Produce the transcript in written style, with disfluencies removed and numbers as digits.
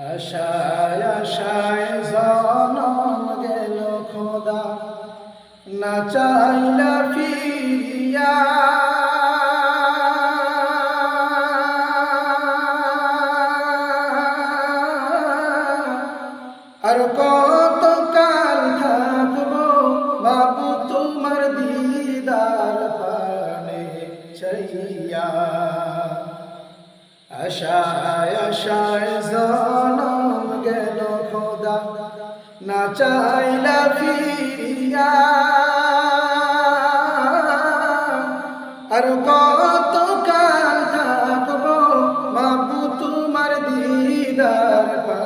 আশায় আশায় জনম গেল খোদা, না চাইলা ফিরিয়া। আর কত কাল থাকবো বাবু তোমার দিদার পানে চাইয়া। আশায় আশায় জনম গেল খোদা, না চাইলা ফিরিয়া। আর কত কাল থাকবো বাবু তোমার দিদার পানে